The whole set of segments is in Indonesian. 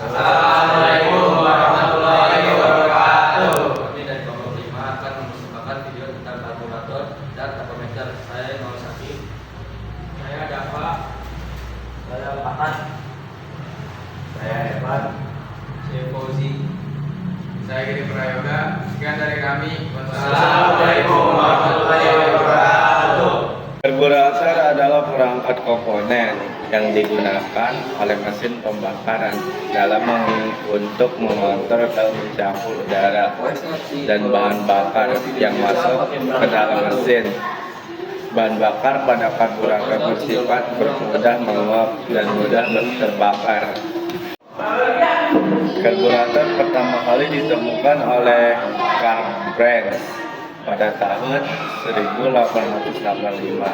Assalamualaikum warahmatullahi wabarakatuh. Kami dari kelompok 5 akan mempersembahkan video tentang karburator dan tachometer. Saya Nur Saki. Saya Dava. Saya Pakan. Saya Evan. Saya Fauzi. Saya Giri Prayoga. Sekian dari kami. Wassalamualaikum warahmatullahi wabarakatuh. Karburator adalah perangkat komponen yang digunakan oleh mesin pembakaran untuk mengontrol dan mencampur udara dan bahan bakar yang masuk ke dalam mesin. Bahan bakar pada karburator bersifat bermudah menguap dan mudah terbakar. Karburator pertama kali ditemukan oleh Karl Benz pada tahun 1885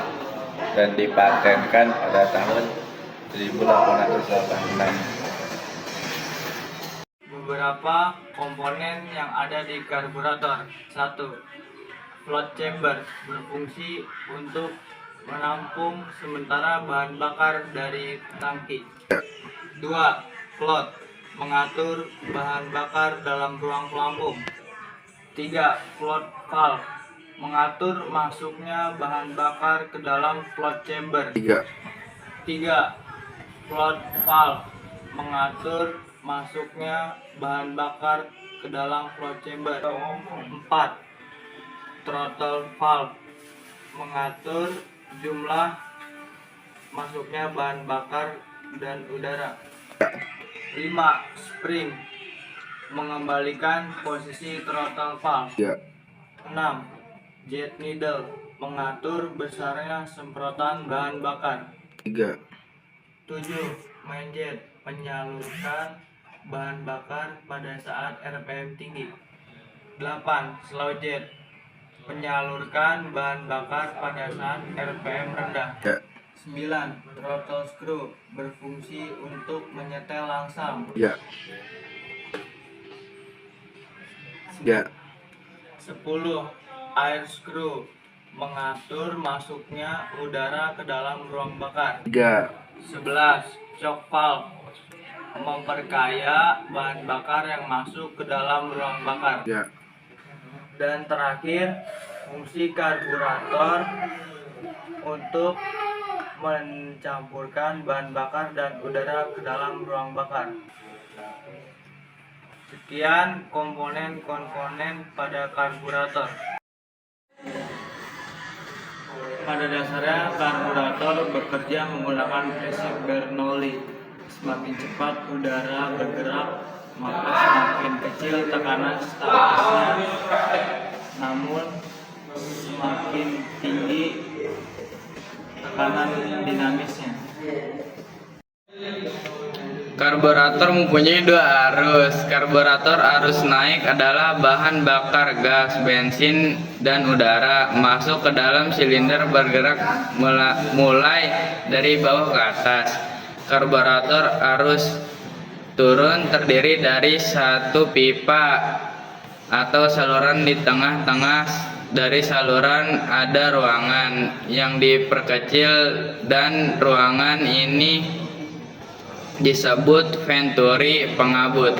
dan dipatenkan pada tahun 1886. Beberapa komponen yang ada di karburator. 1. Float chamber berfungsi untuk menampung sementara bahan bakar dari tangki. 2. Float mengatur bahan bakar dalam ruang pelampung. 3. Float valve mengatur masuknya bahan bakar ke dalam float chamber. 3. Float valve mengatur masuknya bahan bakar ke dalam float chamber. 4. Throttle valve mengatur jumlah masuknya bahan bakar dan udara. 5. Spring mengembalikan posisi throttle valve. 6. Jet needle mengatur besarnya semprotan bahan bakar. 7. Main jet menyalurkan bahan bakar pada saat RPM tinggi. 8. Slow jet menyalurkan bahan bakar pada saat RPM rendah. 9. Throttle screw berfungsi untuk menyetel langsam. 10. Air screw mengatur masuknya udara ke dalam ruang bakar. 11. Shock valve memperkaya bahan bakar yang masuk ke dalam ruang bakar. Dan terakhir, fungsi karburator untuk mencampurkan bahan bakar dan udara ke dalam ruang bakar. Sekian komponen-komponen pada karburator. Pada dasarnya karburator bekerja menggunakan prinsip Bernoulli. Semakin cepat udara bergerak, maka semakin kecil tekanan statisnya. Namun semakin tinggi tekanan dinamisnya. Karburator mempunyai dua arus. Karburator arus naik adalah bahan bakar gas, bensin, dan udara masuk ke dalam silinder bergerak mulai dari bawah ke atas. Karburator arus turun terdiri dari satu pipa atau saluran di tengah-tengah. Dari saluran ada ruangan yang diperkecil dan ruangan ini disebut venturi pengabut.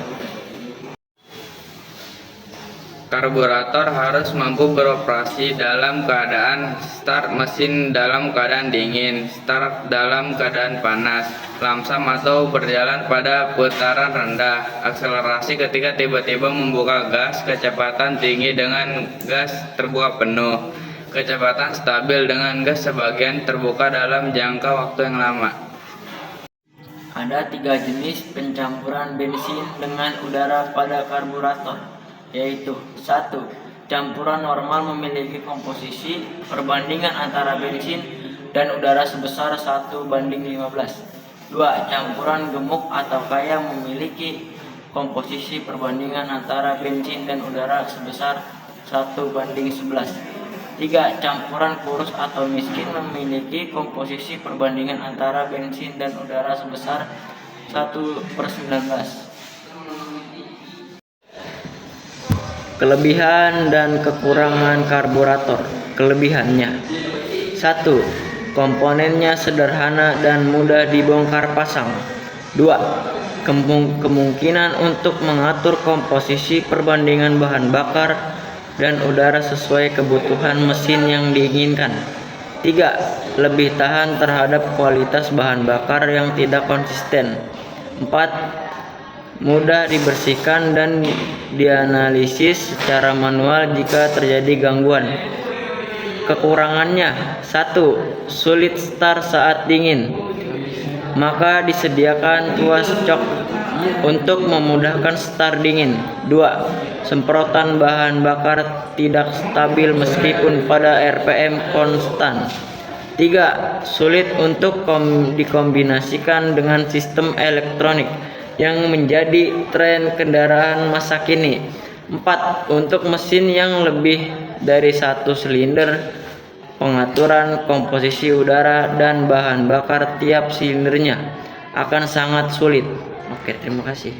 Karburator harus mampu beroperasi dalam keadaan start mesin dalam keadaan dingin, start dalam keadaan panas, lamsam atau berjalan pada putaran rendah, akselerasi ketika tiba-tiba membuka gas, kecepatan tinggi dengan gas terbuka penuh, kecepatan stabil dengan gas sebagian terbuka dalam jangka waktu yang lama. Ada 3 jenis pencampuran bensin dengan udara pada karburator, yaitu 1. Campuran normal memiliki komposisi perbandingan antara bensin dan udara sebesar 1:15. 2. Campuran gemuk atau kaya memiliki komposisi perbandingan antara bensin dan udara sebesar 1:11. 3. Campuran kurus atau miskin memiliki komposisi perbandingan antara bensin dan udara sebesar 1/19. Kelebihan dan kekurangan karburator. Kelebihannya: 1. Komponennya sederhana dan mudah dibongkar pasang. 2. kemungkinan untuk mengatur komposisi perbandingan bahan bakar dan udara sesuai kebutuhan mesin yang diinginkan. 3. Lebih tahan terhadap kualitas bahan bakar yang tidak konsisten. 4. Mudah dibersihkan dan dianalisis secara manual jika terjadi gangguan. Kekurangannya: 1. Sulit start saat dingin, maka disediakan tuas cok untuk memudahkan start dingin. 2. Semprotan bahan bakar tidak stabil meskipun pada RPM konstan. 3. Sulit untuk dikombinasikan dengan sistem elektronik yang menjadi tren kendaraan masa kini. 4. Untuk mesin yang lebih dari 1 silinder, pengaturan komposisi udara dan bahan bakar tiap silindernya akan sangat sulit. Oke, terima kasih.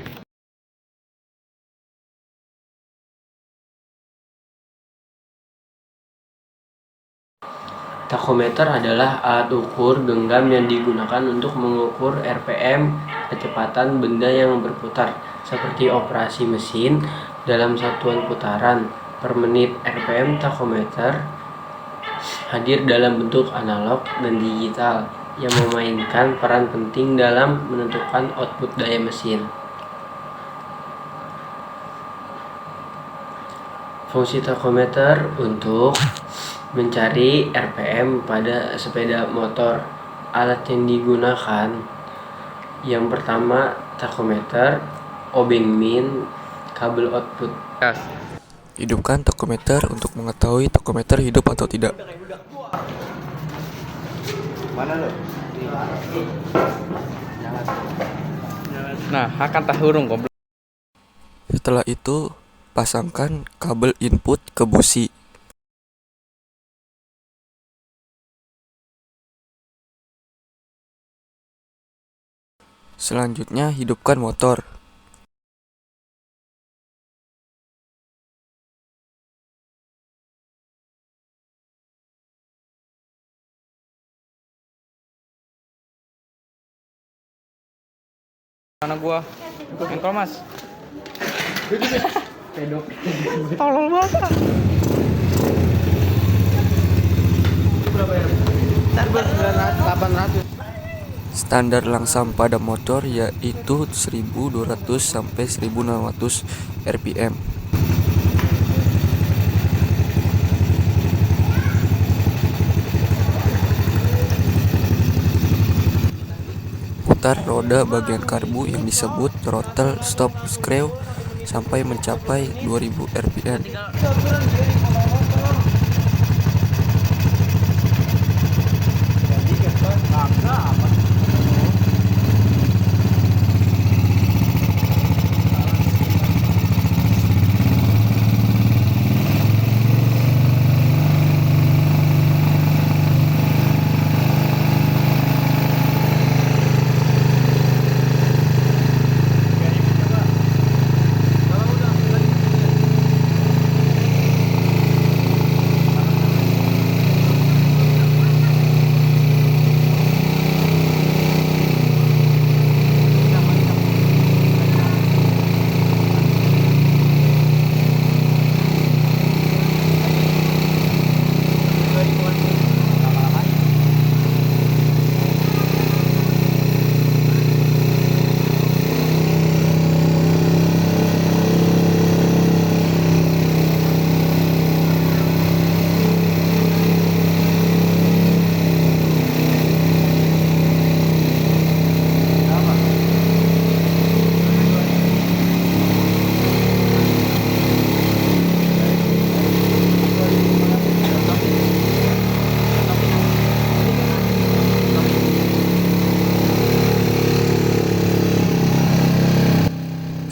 Tachometer adalah alat ukur genggam yang digunakan untuk mengukur RPM, kecepatan benda yang berputar, seperti operasi mesin dalam satuan putaran per menit. RPM tachometer hadir dalam bentuk analog dan digital yang memainkan peran penting dalam menentukan output daya mesin. Fungsi tachometer untuk mencari RPM pada sepeda motor. Alat yang digunakan: yang pertama, tachometer, obeng min, kabel output. Hidupkan tachometer untuk mengetahui tachometer hidup atau tidak. Mana lo? Nah, akan tahurung goblok. Setelah itu, pasangkan kabel input ke busi. Selanjutnya, hidupkan motor. Mana gua? Engkol mas. Tolol banget. Standar langsam pada motor yaitu 1200 sampai 1600 rpm. Putar roda bagian karbu yang disebut throttle stop screw sampai mencapai 2000 rpm.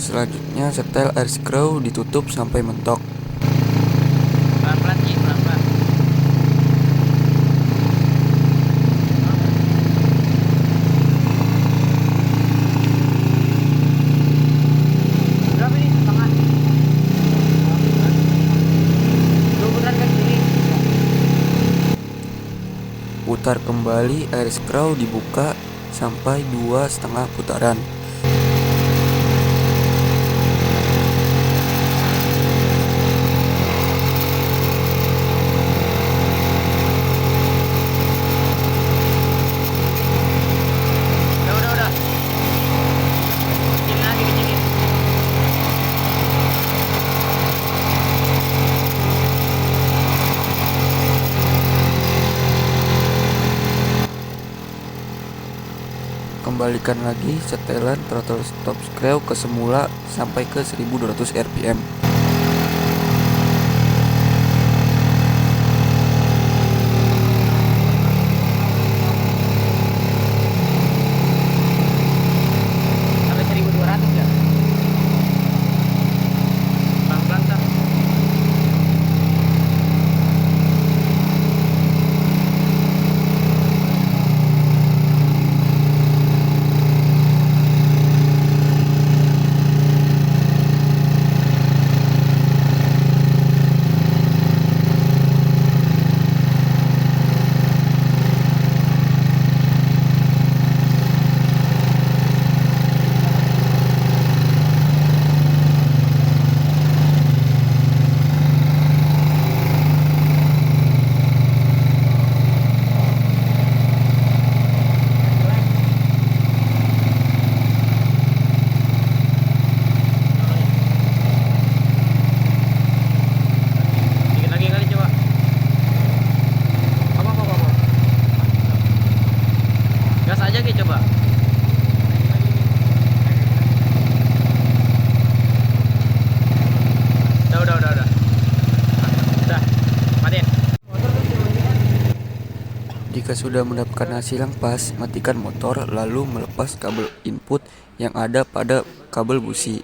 Selanjutnya, setel air screw ditutup sampai mentok. Pelan-pelan Ji, pelan-pelan. Berapa nih? Setengah. Putaran ke kiri. Putar kembali air screw dibuka sampai 2,5 putaran. kembalikan lagi setelan throttle stop screw ke semula sampai ke 1200 rpm. Sampai 1200 ya? Pelan-pelan tak? Dikit lagi kali coba. Apa. Gas aja Ki coba. Udah. Udah. Matiin. Jika sudah mendapatkan hasil yang pas, matikan motor lalu melepas kabel input yang ada pada kabel busi.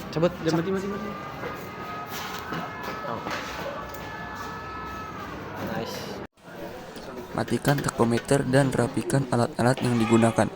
Cabut. Mati. Nice. Matikan tachometer dan rapikan alat-alat yang digunakan.